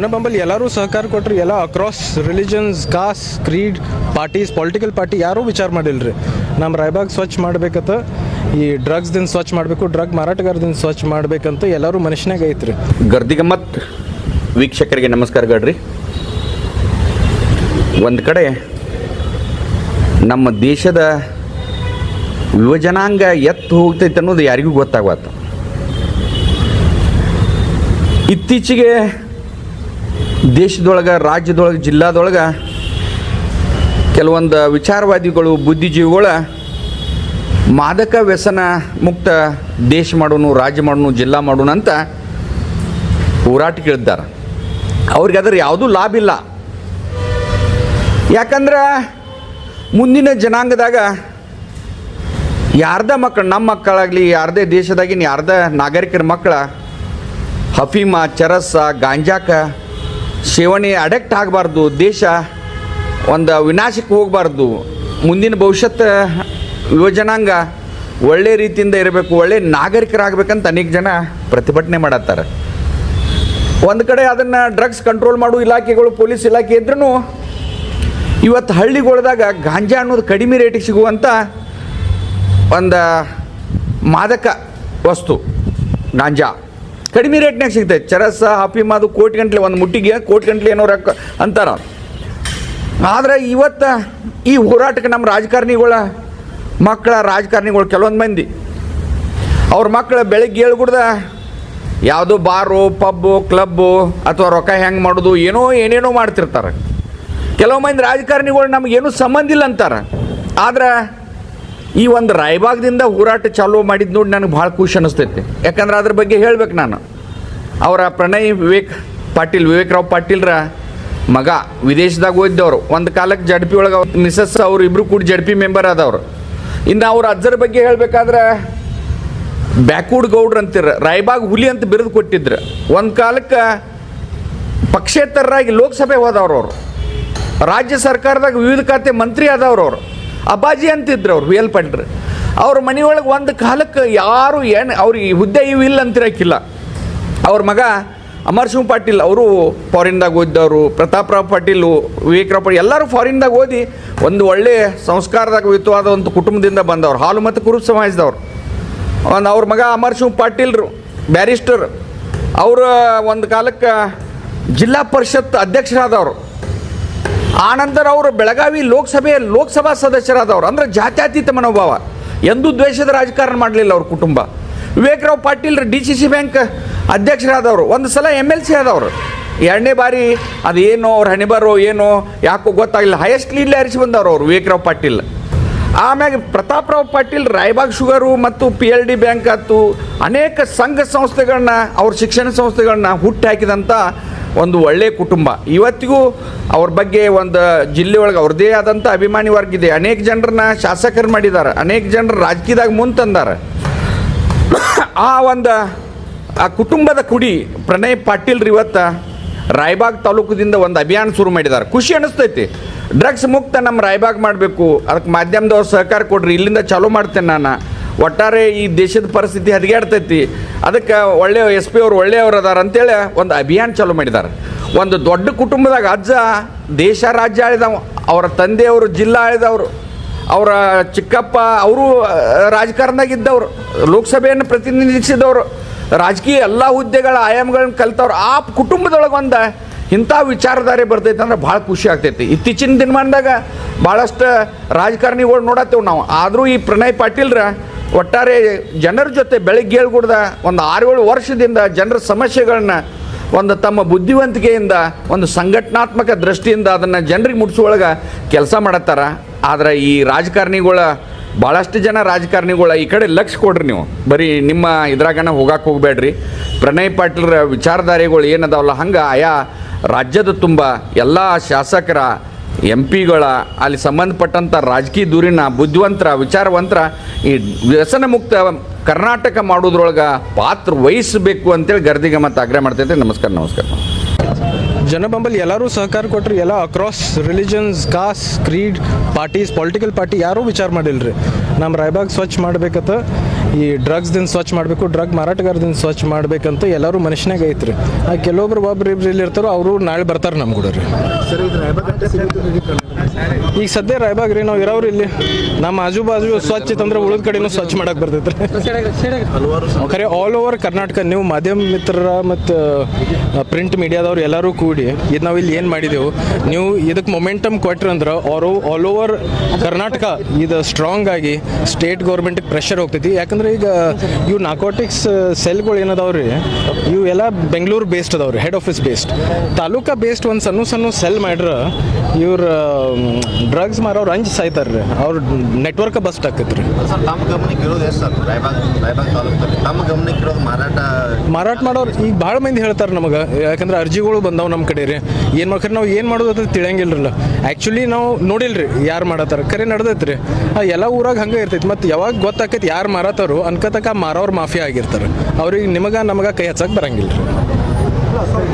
ಜನಬಂಬಲ್ಲಿ ಎಲ್ಲರೂ ಸಹಕಾರ ಕೊಟ್ಟರು. ಎಲ್ಲ across religions, cost, Creed, parties, political party ಯಾರೂ ವಿಚಾರ ಮಾಡಿಲ್ಲರಿ. ನಮ್ಮ ರಾಯಬಾಗ್ ಸ್ವಚ್ಛ ಮಾಡ್ಬೇಕಂತ, ಈ ಡ್ರಗ್ಸ್ದಿಂದ ಸ್ವಚ್ಛ ಮಾಡಬೇಕು, ಡ್ರಗ್ ಮಾರಾಟಗಾರದಿಂದ ಸ್ವಚ್ಛ ಮಾಡ್ಬೇಕಂತ ಎಲ್ಲರೂ ಮನುಷ್ಯನಾಗ ಐತ್ರಿ. ಗರ್ದಿಗಮ್ಮತ್ ವೀಕ್ಷಕರಿಗೆ ನಮಸ್ಕಾರಗಳ್ರಿ. ಒಂದು ಕಡೆ ನಮ್ಮ ದೇಶದ ಯುವಜನಾಂಗ ಎತ್ತು ಹೋಗ್ತೈತೆ ಅನ್ನೋದು ಯಾರಿಗೂ ಗೊತ್ತಾಗತ್ತು. ಇತ್ತೀಚೆಗೆ ದೇಶದೊಳಗೆ, ರಾಜ್ಯದೊಳಗೆ, ಜಿಲ್ಲಾದೊಳಗೆ ಕೆಲವೊಂದು ವಿಚಾರವಾದಿಗಳು, ಬುದ್ಧಿಜೀವಿಗಳು ಮಾದಕ ವ್ಯಸನ ಮುಕ್ತ ದೇಶ ಮಾಡೋಣ, ರಾಜ್ಯ ಮಾಡೋಣ, ಜಿಲ್ಲಾ ಮಾಡೋಣ ಅಂತ ಹೋರಾಟಕ್ಕೆ ಇಳಿದ್ದಾರೆ. ಅವ್ರಿಗೆ ಅದ್ರ ಯಾವುದೂ ಲಾಭ ಇಲ್ಲ. ಯಾಕಂದ್ರೆ ಮುಂದಿನ ಜನಾಂಗದಾಗ ಯಾರ್ದ ಮಕ್ಕಳು, ನಮ್ಮ ಮಕ್ಕಳಾಗಲಿ, ಯಾರದೇ ದೇಶದಾಗಿನ ಯಾರ್ದ ನಾಗರಿಕರ ಮಕ್ಕಳ ಹಫೀಮ, ಚರಸ, ಗಾಂಜಾಕ ಸೇವನೆ ಅಡಕ್ಟ್ ಆಗಬಾರ್ದು, ದೇಶ ಒಂದು ವಿನಾಶಕ್ಕೆ ಹೋಗಬಾರ್ದು, ಮುಂದಿನ ಭವಿಷ್ಯತ್ತು ಯುವಜನಾಂಗ ಒಳ್ಳೆ ರೀತಿಯಿಂದ ಇರಬೇಕು, ಒಳ್ಳೆ ನಾಗರಿಕರಾಗಬೇಕಂತ ಅನೇಕ ಜನ ಪ್ರತಿಭಟನೆ ಮಾಡತ್ತಾರೆ. ಒಂದು ಕಡೆ ಅದನ್ನು ಡ್ರಗ್ಸ್ ಕಂಟ್ರೋಲ್ ಮಾಡೋ ಇಲಾಖೆಗಳು, ಪೊಲೀಸ್ ಇಲಾಖೆ ಇದ್ರೂ ಇವತ್ತು ಹಳ್ಳಿಗಳದಾಗ ಗಾಂಜಾ ಅನ್ನೋದು ಕಡಿಮೆ ರೇಟಿಗೆ ಸಿಗುವಂಥ ಒಂದು ಮಾದಕ ವಸ್ತು ಗಾಂಜಾ ಕಡಿಮೆ ರೇಟ್ನಾಗ ಸಿಗ್ತೈತೆ. ಚರಸ, ಹಫೀಮ್ ಅದು ಕೋಟಿ ಗಂಟ್ಲೆ, ಒಂದು ಮುಟ್ಟಿಗೆ ಕೋಟಿ ಗಂಟ್ಲೆ ಏನೋ ರೊಕ್ಕ ಅಂತಾರೆ. ಆದರೆ ಇವತ್ತು ಈ ಹೋರಾಟಕ್ಕೆ ನಮ್ಮ ರಾಜಕಾರಣಿಗಳು ಕೆಲವೊಂದು ಮಂದಿ ಅವ್ರ ಮಕ್ಕಳು ಬೆಳಗ್ಗೆ ಹೇಳ್ಬಿಡ್ದ ಯಾವುದೋ ಬಾರು, ಪಬ್ಬು, ಕ್ಲಬ್ಬು ಅಥವಾ ರೊಕ್ಕ ಹೆಂಗೆ ಮಾಡೋದು ಏನೇನೋ ಮಾಡ್ತಿರ್ತಾರೆ. ಕೆಲವು ಮಂದಿ ರಾಜಕಾರಣಿಗಳು ನಮಗೇನು ಸಂಬಂಧ ಇಲ್ಲ ಅಂತಾರೆ. ಆದ್ರೆ ಈ ಒಂದು ರಾಯಬಾಗದಿಂದ ಹೋರಾಟ ಚಾಲೂ ಮಾಡಿದ್ದು ನೋಡಿ ನನಗೆ ಭಾಳ ಖುಷಿ ಅನ್ನಿಸ್ತೈತಿ. ಯಾಕಂದ್ರೆ ಅದ್ರ ಬಗ್ಗೆ ಹೇಳ್ಬೇಕು ನಾನು. ಅವರ ಪ್ರಣಯ್ ವಿವೇಕರಾವ್ ಪಾಟೀಲ್ರ ಮಗ ವಿದೇಶದಾಗ ಓದಿದವರು. ಒಂದು ಕಾಲಕ್ಕೆ ಜಡ್ಪಿ ಒಳಗೆ ಮಿಸಸ್ ಅವರು ಇಬ್ಬರು ಕೂಡ ಜಡ್ಪಿ ಮೆಂಬರ್ ಆದವರು. ಇನ್ನು ಅವ್ರ ಅಜ್ಜರ ಬಗ್ಗೆ ಹೇಳಬೇಕಾದ್ರೆ ಬ್ಯಾಕ್ವರ್ಡ್ ಗೌಡ್ರು ಅಂತಿರ, ರಾಯಬಾಗ್ ಹುಲಿ ಅಂತ ಬಿರುದು ಕೊಟ್ಟಿದ್ರು. ಒಂದು ಕಾಲಕ್ಕೆ ಪಕ್ಷೇತರರಾಗಿ ಲೋಕಸಭೆ ಹೋದವ್ರು. ಅವರು ರಾಜ್ಯ ಸರ್ಕಾರದಾಗ ವಿವಿಧ ಖಾತೆ ಮಂತ್ರಿ ಆದವ್ರು. ಅವರು ಅಬಾಜಿ ಅಂತಿದ್ರು. ಅವ್ರು ವಿ ಎಲ್ ಪಾಟೀಲ್ರು. ಅವ್ರ ಮನೆಯೊಳಗೆ ಒಂದು ಕಾಲಕ್ಕೆ ಯಾರು ಅವ್ರಿಗೆ ಹುದ್ದೆ ಇಲ್ಲ ಅಂತಿರಕ್ಕಿಲ್ಲ. ಅವ್ರ ಮಗ ಅಮರ್ಸಿಂಗ್ ಪಾಟೀಲ್ ಅವರು ಫಾರಿನ್ದಾಗ ಓದಿದವರು. ಪ್ರತಾಪ್ರಾವ್ ಪಾಟೀಲು, ವಿವೇಕರಾವ್ ಪಾಟೀಲ್ ಎಲ್ಲರೂ ಫಾರಿನ್ದಾಗ ಓದಿ ಒಂದು ಒಳ್ಳೆಯ ಸಂಸ್ಕಾರದಾಗ ಯುತವಾದ ಒಂದು ಕುಟುಂಬದಿಂದ ಬಂದವರು, ಹಾಲು ಮತ್ತು ಕುರುಬ ಸಮಾಜದವ್ರು. ಅವ್ರ ಮಗ ಅಮರ್ಸಿಂಗ್ ಪಾಟೀಲ್ರು ಬ್ಯಾರಿಸ್ಟರ್. ಅವರು ಒಂದು ಕಾಲಕ್ಕೆ ಜಿಲ್ಲಾ ಪರಿಷತ್ ಅಧ್ಯಕ್ಷರಾದವರು. ಆನಂತರ ಅವರು ಬೆಳಗಾವಿ ಲೋಕಸಭಾ ಸದಸ್ಯರಾದವರು. ಅಂದರೆ ಜಾತ್ಯತೀತ ಮನೋಭಾವ, ಎಂದೂ ದ್ವೇಷದ ರಾಜಕಾರಣ ಮಾಡಲಿಲ್ಲ ಅವ್ರ ಕುಟುಂಬ. Vivekrao Patil DCC bank ಅಧ್ಯಕ್ಷರಾದವರು. ಒಂದು ಸಲ MLC ಆದವರು. ಎರಡನೇ ಬಾರಿ ಅದೇನೋ ಅವ್ರ ಹಣೆಬರೋ ಏನೋ ಯಾಕೋ ಗೊತ್ತಾಗಿಲ್ಲ, ಹೈಯೆಸ್ಟ್ ಲೀಡ್ಲಿ ಆರಿಸಿ ಬಂದವರು ಅವರು ವಿವೇಕರಾವ್ ಪಾಟೀಲ್. ಆಮ್ಯಾಗ ಪ್ರತಾಪ್ರಾವ್ ಪಾಟೀಲ್ ರಾಯಬಾಗ್ ಶುಗರು ಮತ್ತು PLD ಬ್ಯಾಂಕ್ ಆಯ್ತು, ಅನೇಕ ಸಂಘ ಸಂಸ್ಥೆಗಳನ್ನ, ಅವ್ರ ಶಿಕ್ಷಣ ಸಂಸ್ಥೆಗಳನ್ನ ಹುಟ್ಟು ಹಾಕಿದಂಥ ಒಂದು ಒಳ್ಳೆಯ ಕುಟುಂಬ. ಇವತ್ತಿಗೂ ಅವ್ರ ಬಗ್ಗೆ ಒಂದು ಜಿಲ್ಲೆಯೊಳಗೆ ಅವ್ರದ್ದೇ ಆದಂಥ ಅಭಿಮಾನಿ ವರ್ಗ ಇದೆ. ಅನೇಕ ಜನರನ್ನ ಶಾಸಕರು ಮಾಡಿದ್ದಾರೆ, ಅನೇಕ ಜನರು ರಾಜಕೀಯದಾಗ ಮುಂದೆ ತಂದಾರೆ. ಆ ಕುಟುಂಬದ ಕುಡಿ ಪ್ರಣಯ್ ಪಾಟೀಲ್ರು ಇವತ್ತು ರಾಯಬಾಗ್ ತಾಲೂಕದಿಂದ ಒಂದು ಅಭಿಯಾನ ಶುರು ಮಾಡಿದ್ದಾರೆ. ಖುಷಿ ಅನ್ನಿಸ್ತೈತಿ. ಡ್ರಗ್ಸ್ ಮುಕ್ತ ನಮ್ಮ ರಾಯಬಾಗ್ ಮಾಡಬೇಕು, ಅದಕ್ಕೆ ಮಾಧ್ಯಮದವ್ರು ಸಹಕಾರ ಕೊಡ್ರಿ, ಇಲ್ಲಿಂದ ಚಾಲೂ ಮಾಡ್ತೇನೆ ನಾನು. ಒಟ್ಟಾರೆ ಈ ದೇಶದ ಪರಿಸ್ಥಿತಿ ಹದಗೆಡ್ತೈತಿ, ಅದಕ್ಕೆ ಒಳ್ಳೆಯ SP ಅವರು ಒಳ್ಳೆಯವರು ಅದಾರ ಅಂತೇಳಿ ಒಂದು ಅಭಿಯಾನ ಚಾಲೂ ಮಾಡಿದ್ದಾರೆ. ಒಂದು ದೊಡ್ಡ ಕುಟುಂಬದಾಗ ಅಜ್ಜ ದೇಶ ರಾಜ್ಯ ಆಳಿದವ, ಅವರ ತಂದೆಯವರು ಜಿಲ್ಲಾ ಆಳಿದವರು, ಅವರ ಚಿಕ್ಕಪ್ಪ ಅವರು ರಾಜಕಾರಣದಾಗಿದ್ದವರು, ಲೋಕಸಭೆಯನ್ನು ಪ್ರತಿನಿಧಿಸಿದವರು, ರಾಜಕೀಯ ಎಲ್ಲ ಹುದ್ದೆಗಳ ಆಯಾಮಗಳನ್ನ ಕಲಿತವ್ರು. ಆ ಕುಟುಂಬದೊಳಗೆ ಒಂದು ಇಂಥ ವಿಚಾರಧಾರೆ ಬರ್ತೈತೆ ಅಂದ್ರೆ ಭಾಳ ಖುಷಿ ಆಗ್ತೈತಿ. ಇತ್ತೀಚಿನ ದಿನಮಾನದಾಗ ಭಾಳಷ್ಟು ರಾಜಕಾರಣಿಗಳು ನೋಡತ್ತೇವೆ ನಾವು. ಆದರೂ ಈ ಪ್ರಣಯ್ ಪಾಟೀಲ್ರ ಒಟ್ಟಾರೆ ಜನರ ಜೊತೆ ಬೆಳಗ್ಗೆ ಹೇಳ್ಕೊಡ್ದ ಒಂದು 6-7 ವರ್ಷದಿಂದ ಜನರ ಸಮಸ್ಯೆಗಳನ್ನ ಒಂದು ತಮ್ಮ ಬುದ್ಧಿವಂತಿಕೆಯಿಂದ, ಒಂದು ಸಂಘಟನಾತ್ಮಕ ದೃಷ್ಟಿಯಿಂದ ಅದನ್ನು ಜನರಿಗೆ ಮುಟ್ಸೋಳಗೆ ಕೆಲಸ ಮಾಡತ್ತಾರ. ಆದರೆ ಈ ಭಾಳಷ್ಟು ಜನ ರಾಜಕಾರಣಿಗಳ ಈ ಕಡೆ ಲಕ್ಷ್ಯ ಕೊಡ್ರಿ. ನೀವು ಬರೀ ನಿಮ್ಮ ಇದ್ರಾಗನ ಹೋಗಬೇಡ್ರಿ. ಪ್ರಣಯ್ ಪಾಟೀಲ್ರ ವಿಚಾರಧಾರೆಗಳು ಏನದಾವಲ್ಲ ಹಂಗೆ ಆಯಾ ರಾಜ್ಯದ ತುಂಬ ಎಲ್ಲ ಶಾಸಕರ, MP ಗಳ, ಅಲ್ಲಿ ಸಂಬಂಧಪಟ್ಟಂಥ ರಾಜಕೀಯ ದೂರಿನ ಬುದ್ಧಿವಂತರ, ವಿಚಾರವಂತರ ಈ ವ್ಯಸನ ಮುಕ್ತ ಕರ್ನಾಟಕ ಮಾಡೋದ್ರೊಳಗೆ ಪಾತ್ರ ವಹಿಸಬೇಕು ಅಂತೇಳಿ ಗರ್ದಿಗಮ್ಮತ್ ಆಗ್ರಹ ಮಾಡ್ತೈತೆ. ನಮಸ್ಕಾರ. ಜನಬಂಬಲ್ಲಿ ಎಲ್ಲರೂ ಸಹಕಾರ ಕೊಟ್ಟರು. ಎಲ್ಲ across religions, cost, Creed, parties, political party ಯಾರೂ ವಿಚಾರ ಮಾಡಿಲ್ಲರಿ. ನಮ್ಮ ರಾಯಬಾಗ್ ಸ್ವಚ್ಛ ಮಾಡ್ಬೇಕಂತ ಈ ಡ್ರಗ್ಸ್ದಿಂದ ಸ್ವಚ್ಛ ಮಾಡಬೇಕು, ಡ್ರಗ್ ಮಾರಾಟಗಾರದಿಂದ ಸ್ವಚ್ಛ ಮಾಡಬೇಕಂತ ಎಲ್ಲರೂ ಮನುಷ್ಯನಾಗ ಐತ್ರಿ. ಒಬ್ಬರು ಇಲ್ಲಿ ಇರ್ತಾರೋ ಅವರು ನಾಳೆ ಬರ್ತಾರೆ ನಮ್ಮ ಕೂಡ ರೀ. ಈಗ ಸದ್ಯ ರಾಯಬಾಗ್ ರೀ ನಾವು ಇರೋರು ಇಲ್ಲಿ, ನಮ್ಮ ಆಜು ಬಾಜು ಸ್ವಚ್ಛ ಇತ್ತಂದ್ರೆ ಉಳಿದ ಕಡೆನೂ ಸ್ವಚ್ಛ ಮಾಡಕ್ಕೆ ಬರ್ತೈತೆ ರೀ. ಖರೆ ಆಲ್ ಓವರ್ ಕರ್ನಾಟಕ ನೀವು ಮಾಧ್ಯಮ ಮಿತ್ರರ ಮತ್ತು ಪ್ರಿಂಟ್ ಮೀಡಿಯಾದವ್ರು ಎಲ್ಲರೂ ಕೂಡಿ ಇದು ನಾವು ಇಲ್ಲಿ ಏನು ಮಾಡಿದೆವು, ನೀವು ಇದಕ್ಕೆ ಮೊಮೆಂಟಮ್ ಕೊಟ್ರಂದ್ರೆ ಅವರು ಆಲ್ ಓವರ್ ಕರ್ನಾಟಕ ಇದು ಸ್ಟ್ರಾಂಗ್ ಆಗಿ ಸ್ಟೇಟ್ ಗೌರ್ಮೆಂಟಿಗೆ ಪ್ರೆಷರ್ ಹೋಗ್ತೈತಿ. ಯಾಕಂದ್ರೆ ಈಗ ಇವು ನಾಕೋಟಿಕ್ಸ್ ಸೆಲ್ಗಳು ಏನದಾವ್ರಿ, ಇವು ಎಲ್ಲ ಬೆಂಗಳೂರು ಬೇಸ್ಡ್ ಅದಾವ್ರಿ, head office based. Taluka based ಒಂದು ಸಣ್ಣ ಸೆಲ್ ಮಾಡ್ರೆ ಇವ್ರ ಡ್ರಗ್ಸ್ ಮಾರೋರು ಅಂಜ್ ಸಾಯ್ತಾರ್ರಿ, ಅವ್ರ ನೆಟ್ವರ್ಕ್ ಬಸ್ಟ್ ಆಕೈತೆ ರೀ. ಸರ್ ತಮ್ಮ ಗಮನಕ್ಕೆ ಇರೋದು ಎಷ್ಟು ಸರ್ ರಾಯಬಾಗ್ ತಾಲೂಕಲ್ಲಿ ತಮ್ಮ ಗಮನಕ್ಕೆ ಇರೋದು ಮಾರಾಟ ಮಾಡೋರು ಈಗ ಭಾಳ ಮಂದಿ ಹೇಳ್ತಾರೆ ನಮಗೆ, ಯಾಕಂದ್ರೆ ಅರ್ಜಿಗಳು ಬಂದಾವು ನಮ್ಮ ಕಡೆ ರೀ. ಏನು ಮಾಡ್ತಾರೆ ನಾವು ಏನು ಮಾಡೋದು ಅಂತ ತಿಳಿಯಂಗಿಲ್ಲರಲ್ಲ. ಆ್ಯಕ್ಚುಲಿ ನಾವು ನೋಡಿಲ್ರಿ ಯಾರು ಮಾಡತ್ತಾರ, ಖರೆ ನಡೆದೈತೆ ರೀ. ಎಲ್ಲ ಊರಾಗ ಹಂಗೆ ಇರ್ತೈತಿ. ಮತ್ತು ಯಾವಾಗ ಗೊತ್ತಾಕೈತಿ ಯಾರು ಮಾರತ್ತಾರೋ ಅನ್ಕೋತಕ್ಕ ಮಾರೋರು ಮಾಫಿಯಾ ಆಗಿರ್ತಾರೆ. ಅವ್ರಿಗೆ ನಮಗೆ ಕೈ ಹಚ್ಚಕ್ಕೆ ಬರಂಗಿಲ್ಲ ರೀ.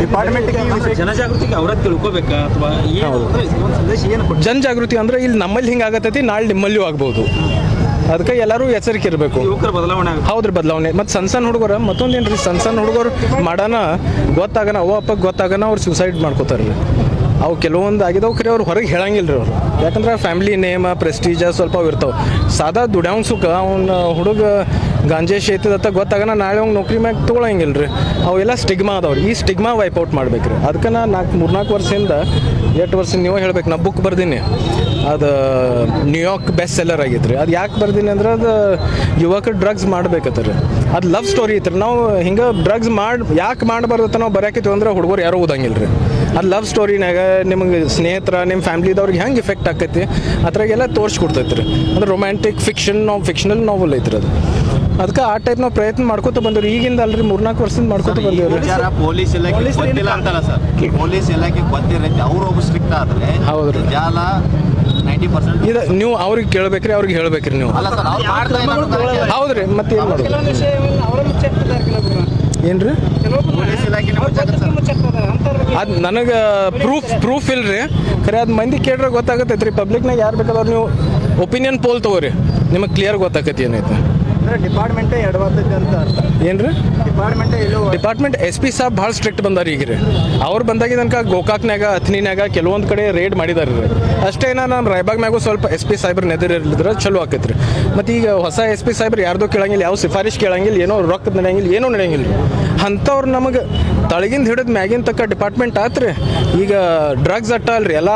ಡಿಪಾರ್ಟ್ಮೆಂಟ್ಗೆ ಜನಜಾಗೃತಿಗೆ ಅವ್ರ ತಿಳ್ಕೊಬೇಕಾ ಅಥವಾ ಜನಜಾಗೃತಿ ಅಂದ್ರೆ ಇಲ್ಲಿ ನಮ್ಮಲ್ಲಿ ಹಿಂಗೆ ಆಗತೈತಿ, ನಾಳೆ ನಿಮ್ಮಲ್ಲಿಯೂ ಆಗ್ಬೋದು. ಅದಕ್ಕೆ ಎಲ್ಲರೂ ಎಚ್ಚರಿಕೆ ಇರಬೇಕು. ಯುವಕರ ಬದಲಾವಣೆ ಹೌದ್ರಿ, ಬದಲಾವಣೆ. ಮತ್ತು ಸಣ್ಣ ಹುಡುಗರು ಮತ್ತೊಂದೇನು ರೀ, ಸಣ್ಣ ಹುಡುಗರು ಮಾಡೋಣ ಗೊತ್ತಾಗನ ಅವ್ವ ಅಪ್ಪಗೆ ಗೊತ್ತಾಗನ ಅವ್ರು ಸೂಸೈಡ್ ಮಾಡ್ಕೋತಾರೆ ರೀ. ಅವು ಕೆಲವೊಂದು ಆಗಿದಾವೆ, ಖರೆ ಅವ್ರು ಹೊರಗೆ ಹೇಳಂಗಿಲ್ಲ ರೀ. ಅವ್ರು ಯಾಕಂದ್ರೆ ಫ್ಯಾಮಿಲಿ ನೇಮ ಪ್ರೆಸ್ಟೀಜ ಸ್ವಲ್ಪ ಅವು ಇರ್ತಾವೆ. ಸಾದಾ ದುಡ್ಯಾವ್ ಸುಖ ಅವ್ನ ಹುಡುಗ ಗಾಂಜೇಶ್ ಐತದತ್ತ ಗೊತ್ತಾಗನ ನಾಳೆ ಅವ್ನು ನೌಕರಿ ಮ್ಯಾಗ ತೊಗೊಳಂಗಿಲ್ಲ ರೀ. ಅವೆಲ್ಲ ಸ್ಟಿಗ್ಮಾ ಅದಾವ್ರಿ. ಈ ಸ್ಟಿಗ್ಮಾ ವೈಪೌಟ್ ಮಾಡ್ಬೇಕು ರೀ. ಅದಕ್ಕೆ ನಾ 4 ವರ್ಷದಿಂದ 8 ವರ್ಷ ನೀವು ಹೇಳ್ಬೇಕು, ನಾ ಬುಕ್ ಬರ್ದೀನಿ. ಅದು ನ್ಯೂಯಾರ್ಕ್ ಬೆಸ್ಟ್ ಸೆಲ್ಲರ್ ಆಗೈತೆ ರೀ. ಅದು ಯಾಕೆ ಬರ್ದೀನಿ ಅಂದ್ರೆ ಅದು ಯುವಕರು ಡ್ರಗ್ಸ್ ಮಾಡ್ಬೇಕತ್ತ ರೀ. ಅದು ಲವ್ ಸ್ಟೋರಿ ಐತೆ ರೀ. ನಾವು ಹಿಂಗೆ ಡ್ರಗ್ಸ್ ಯಾಕೆ ಮಾಡಬಾರ್ದತ್ತ ನಾವು ಬರೋಕೈತೀವಿ ಅಂದ್ರೆ ಹುಡುಗರು ಯಾರೂ ಓದಂಗಿಲ್ಲ ರೀ. ಅದು ಲವ್ ಸ್ಟೋರಿನಾಗ ನಿಮಗೆ ಸ್ನೇಹಿತರ ನಿಮ್ಮ ಫ್ಯಾಮ್ಲಿದವ್ರಿಗೆ ಹೆಂಗೆ ಇಫೆಕ್ಟ್ ಆಕೈತಿ ಅದ್ರಾಗೆಲ್ಲ ತೋರಿಸ್ಕೊಡ್ತೈತೆ ರೀ. ಅಂದ್ರೆ ರೊಮ್ಯಾಂಟಿಕ್ ಫಿಕ್ಷನಲ್ ನಾವಲ್ ಐತ್ರಿ ಅದು. ಅದಕ್ಕೆ ಆ ಟೈಪ್ ನಾವು ಪ್ರಯತ್ನ ಮಾಡ್ಕೋತ ಬಂದಿವ್ರಿ. ಈಗಿಂದ ಅಲ್ರಿ 3-4 ವರ್ಷದಿಂದ ಮಾಡ್ಕೋತ ಬಂದಿವ್ರಿ. ಪೊಲೀಸ್ ಇಲಾಖೆ ಗೊತ್ತಿಲ್ಲ ಅಂತಲ್ಲ ಸರ್, ಪೊಲೀಸ್ ಇಲಾಖೆ ಗೊತ್ತಿರೈತಿ, ಅವ್ರು ಒಬ್ಬ ಸ್ಟ್ರಿಕ್ಟ್ ಆದ್ರೆ ಹೌದ್ರಿ. ಜಾಲ 90% ಇದು ನೀವು ಅವ್ರಿಗೆ ಕೇಳ್ಬೇಕ್ರಿ, ಅವ್ರಿಗೆ ಹೇಳ್ಬೇಕ್ರಿ ನೀವು. ಅಲ್ಲ ಸರ್ ಅವ್ರು ಮಾಡ್ತಾ ಇಲ್ಲ. ಹೌದ್ರಿ, ಮತ್ತೆ ಏನು ಮಾಡೋದು ಏನ್ರಿ? ಪೊಲೀಸ್ ಇಲಾಖೆ ಅದು ನನಗೆ ಪ್ರೂಫ್ ಇಲ್ರಿ. ಖರೆ ಅದು ಮಂದಿ ಕೇಳ್ರೆ ಗೊತ್ತಾಗತ್ತೈತೆ ರೀ. ಪಬ್ಲಿಕ್ನಾಗ ಯಾರು ಬೇಕಾದವ್ರು ನೀವು ಒಪಿನಿಯನ್ ಪೋಲ್ ತೊಗೋರಿ, ನಿಮಗೆ ಕ್ಲಿಯರ್ ಗೊತ್ತಾಗತ್ತೆ ಏನೈತೆ. ಡಿಪಾರ್ಟ್ಮೆಂಟೇ ಎಡವಾದದ್ದು ಅಂತ ಅರ್ಥ. ಏನ್ರಿ? ಡಿಪಾರ್ಟ್ಮೆಂಟ್ SP ಸಾಬ್ ಭಾಳ ಸ್ಟ್ರಿಕ್ಟ್ ಬಂದಾರ ಈಗ ರೀ. ಅವ್ರು ಬಂದಾಗಿ ತನಕ ಗೋಕಾಕ್ನಾಗ ಅಥಣಿನಾಗ ಕೆಲವೊಂದು ಕಡೆ ರೇಡ್ ಮಾಡಿದಾರೆ ರೀ. ಅಷ್ಟೇ ನಮ್ಮ ರಾಯಬಾಗ್ ಮ್ಯಾಗೂ ಸ್ವಲ್ಪ SP ಸಾಹೇಬ್ರು ನೆದರಿದ್ರೆ ಚಲೋ ಆಕೈತೆ ರೀ. ಮತ್ತು ಈಗ ಹೊಸ SP ಸಾಹೇಬ್ರು ಯಾರ್ದೋ ಕೇಳಂಗಿಲ್ಲ, ಯಾವ ಸಿಫಾರಿಶ್ ಕೇಳಂಗಿಲ್ಲ, ಏನೋ ರೊಕ್ಕ ನಡೆಯಂಗಿಲ್ಲ, ಏನೂ ನಡೆಯಂಗಿಲ್ಲ ರೀ. ಅಂಥವ್ರು ನಮಗೆ ತಳಗಿಂದ ಹಿಡಿದು ಮ್ಯಾಗಿನ ತಕ್ಕ ಡಿಪಾರ್ಟ್ಮೆಂಟ್ ಆತ್ರಿ. ಈಗ ಡ್ರಗ್ಸ್ ಅಟ್ಟ ಅಲ್ರಿ, ಎಲ್ಲ